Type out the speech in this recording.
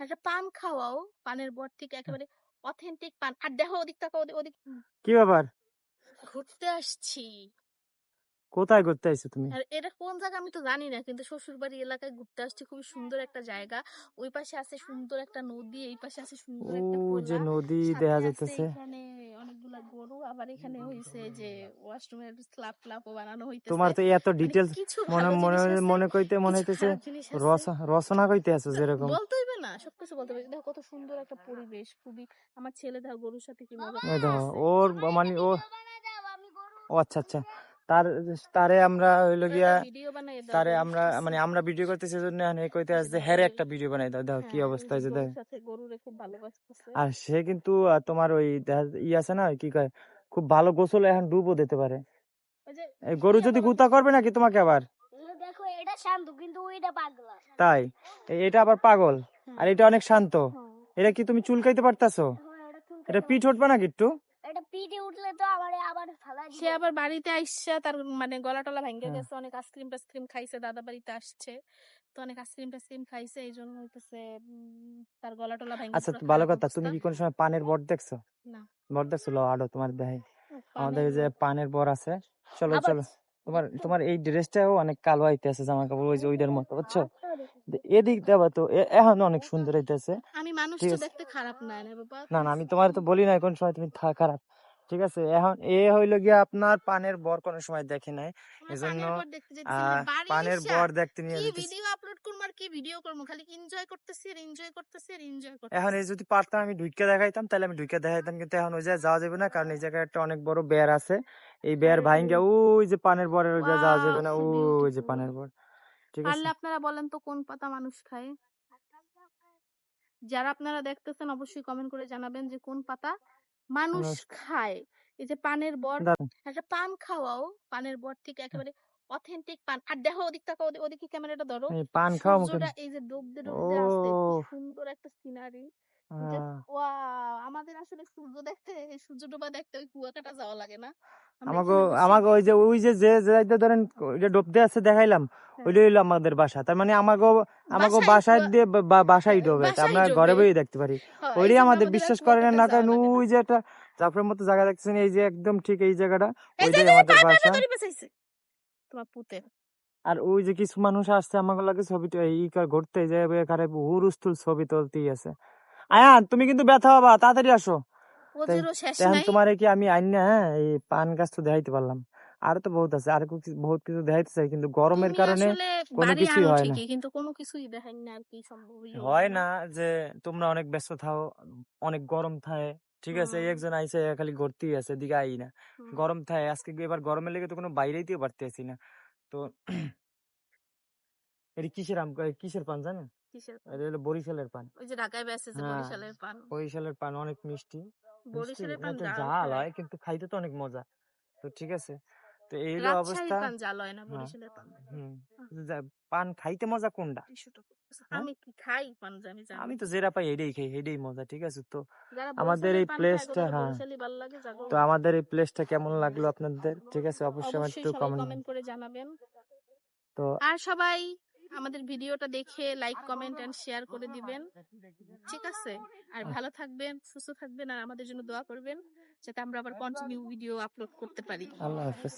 একটা পান খাওয়াও, পানের বর থেকে একেবারে অথেন্টিক পান। আর দেখো ওদিক তাকাও, ওদিক কি ব্যাপার? ঘুরতে আসছি। কোথায় ঘুরতে আইছো তুমি? আর এটা কোন জায়গা আমি তো জানি না, কিন্তু শ্বশুর বাড়ি এলাকায় ঘুরতে আসছি। খুবই সুন্দর একটা জায়গা। ওই পাশে আছে সুন্দর একটা নদী, এই পাশে আছে সুন্দর ও একটা যে খোলা, নদী সাথে দেখা আছে যাইতেছে। এখানে অনেকগুলা গরু। আবার এখানে হইছে যে ওয়াশরুমের স্ল্যাব ট্ল্যাবও বানানো হইতেছে। তোমার তো এত মানে ডিটেলস কিছু মনে ভালো মনে জিনিস আছে, মনে কইতে মনে কিছু হইতেছে খারাপ জিনিস আছে। রচনা কইতে আছো তো যেরকম। বলতে হইবে না, সবকিছু বলতে হবে। দেখো কত সুন্দর একটা পরিবেশ। খুবই, আমার ছেলে দেখো গরুর সাথে কি মজা ওই দেখো করতেছে। ওর মানে ও, ও আচ্ছা আচ্ছা। তার তারে আমরা হইলো গিয়া, ভিডিও বানাই দাও তারে গরুর আমরা কাছে। মানে আমরা ভিডিও করতেছি জন্য এ কইতে এই যে আসছে দাও, হ্যাঁ এই যে একটা ভিডিও বানাই দাও, দেখো কি হ্যাঁ, ওই অবস্থা যে হয়েছে গরুর দেখো। সাথে গরুরে খুব ভালোবাসতেছে। আর সে কিন্তু তোমার ওই ই আছে না কি কয়, খুব ভালো গোসল এখন ডুবও দিতে পারে। ওই যে এই গরু ইয়া যদি বলো তো, গুতা করবে নাকি তোমাকে আবার? দেখো এটা শান্ত কিন্তু ওইটা পাগলা। তাই এটা আবার পাগল, আর এটা অনেক শান্ত। হ্যাঁ এটা কি তুমি চুলকাইতে পারতাছো? হ্যাঁ এটা এটা চুলকাইতে পিঠ পারতেছে। উঠবে নাকি একটু? এটা পিঠে উঠলে তো আমারে আবার ফালা সে দিবে। আবার বাড়িতে আইসা তার মানে গলা টলা ভাঙ্গে গেছে, অনেক আইসক্রিম টাইসক্রিম খাইছে, দাদা বাড়িতে আসছে তো অনেক আইসক্রিম টাইসক্রিম খাইছে, এই জন্য হইতেছে তার গলা টলা ভাঙ্গে আচ্ছা পুরো ভালো খারাপ কথা, তুমি অবস্থা। কি কোনো সময় পানের বর দেখছো? না, বর দেখছো? লো আরো তোমার দেখাই। আমাদের পানের এই যে বর পানের বর আছে, চলো আবার চলো। তোমার তোমার এই ড্রেসটাও অনেক কালো হইতেছে, জামা কাপড় ওই যে ওইটার মতো, বুঝছো? এদিক দেবা তো এখন অনেক সুন্দর হইতেছে। আমি মানুষ ঠিক তো আছে, দেখতে খারাপ না না বাবা, না না আমি তোমার তো বলি না কোন সময় তুমি খারাপ। ঠিক আছে, এখন এ হইলো গিয়া আপনার পানের বর কোনো সময় দেখে নাই, আমরা এজন্য পানের বর দেখতে যেতেছি, মানে বাড়ি পানের আইসা বর দেখতে নিয়ে কি যেতেছি। ভিডিও আপলোড করবো আর কি ভিডিও করবো, খালি এনজয় করতেছি আর এনজয় করতেছি আর এনজয় এখন করতেছি। এই যদি পারতাম আমি ঢুইকা দেখাইতাম, তাহলে আমি ঢুইকা দেখাইতাম, কিন্তু এখন ওই জায়গায় যাওয়া যাবে না, কারণ এই জায়গায় একটা অনেক বড় বের আছে। এই বের ভাইঙ্গা ওই যে পানের বরের ওই জায়গায় যাওয়া যাবে ওয়াও, না, সো ওই যে বিউটিফুল। পানের বর। ঠিক আছে, পারলে আপনারা বলেন তো কোন পাতা মানুষ খায়? যারা আপনারা দেখতেছেন অবশ্যই কমেন্ট করে জানাবেন যে কোন পাতা মানুষ মানুষ খায়। এই যে পানের বর, দাঁড়ান। একটা পান খাওয়াও, পানের বর থেকে একেবারে অথেন্টিক পান। আর দেখো ওদিক তাকাও, ওদিকে ক্যামেরাটা ধরো, এই পান খাওয়া মুখে। সূর্যটা এই যে ডুবতে ও ডুবতে আছে, কি সুন্দর একটা সিনারি। জাস্ট আহ, ওয়াও। আমাদের আসলে সূর্য দেখতে, এই সূর্য ডোবা দেখতে ওই কুয়াকাটা যাওয়া লাগে না, আমরা আমাকে এখানে বসেই আমাকে ওই যে দেখি। ওই যে যে যাইতে ধরেন ওই যে ডুবতে আছে দেখাইলাম, হ্যাঁ, ওইটা হইলো আমাদের বাসা। তার মানে আমাকে আমাকে বাসাই বাসায় কুয়া, দিয়ে বাসায় ডোবে, তা বাসাই আমরা ঘরে ডোবে। বই দেখতে পারি। হ্যাঁ, এই ওইটাই জন্য আমাদের আমাদের আর বিশ্বাস করেন কুয়াকাটা না যাওয়া কেন, লাগে না। ওই যে একটা জাফরের মতো জায়গা দেখতেছেন, এই যে একদম ঠিক এই জায়গাটা, এই যে ওইটাই যে আমাদের পায়ে পায়ে বাসা। ধরে বেঁচাইছে তোমার পুতে। আর ওই যে কিছু মানুষ আসছে আমাকে লাগে ছবি ঘুরতে যাবে, এখানে হুরুস্থুল ছবি তুলতেই আছে। আয়ান তুমি কিন্তু ব্যথা হবা, তাড়াতাড়ি আসো। তাই ওদেরও শেষ এখন নাই। তোমার কি আমি আইন না, হ্যাঁ এই পান গাছ তো দেখাইতে পারলাম, আরো তো বহুত আছে, আর বহুত কিছু দেখাইতে চাই, কিন্তু গরমের তুমি কারণে আসলে কোনো বাড়ি কিছুই আনো হয় না। ঠিকই, কিন্তু কোনো কিছুই দেখাই না, আর কি সম্ভবই হইলো হয় না। না যে তোমরা অনেক ব্যস্ত থাও, অনেক গরম থাকে। ঠিক আছে, এই হুম, একজন আইসে খালি ঘুরতেই আছে, এদিকে আই না। হুম। গরম থাকে আজকে, এবার গরমের লেগে তো কোনো বাইরেইতেও পারতেছি না। তো এটি কিসের কিসের পান জানেন? কিসের পান? এটা হলো বরিশালের পান। ওই যে ঢাকায় বেচে যে হ্যাঁ, বরিশালের পান। বরিশালের পান অনেক মিষ্টি। মিষ্টি বরিশালের না, পান একটু জাল ঝাল খায়। হয়, কিন্তু খাইতে তো অনেক মজা। তো ঠিক আছে, তো এই হলো রাজশাহীর অবস্থা। পান জাল হয় না, হ্যাঁ, বরিশালের পান। হুম। পান খাইতে মজা কোনটা? টিস্যুটা করতেছে। হ্যাঁ, আমি কি খাই পান আমি জানি। আমি তো যেটা পাই এটাই খাই, এটাই মজা। ঠিক আছে, তো যারা আমাদের বরিশালের এই পান খায় প্লেসটা, ওদের হ্যাঁ, বরিশালই ভাল লাগে, জাগো। তো আমাদের এই প্লেসটা কেমন লাগলো আপনাদের? ঠিক আছে, অবশ্যই আমার অবশ্যই একটু সবাই কমেন্ট। কমেন্ট করে জানাবেন। তো আর সবাই আমাদের ভিডিওটা দেখে লাইক কমেন্ট এন্ড শেয়ার করে দিবেন, ঠিক আছে? আর ভালো থাকবেন, সুস্থ থাকবেন, আর আমাদের জন্য দোয়া করবেন যাতে আমরা আবার কন্টিনিউ ভিডিও আপলোড করতে পারি। আল্লাহ হাফেজ।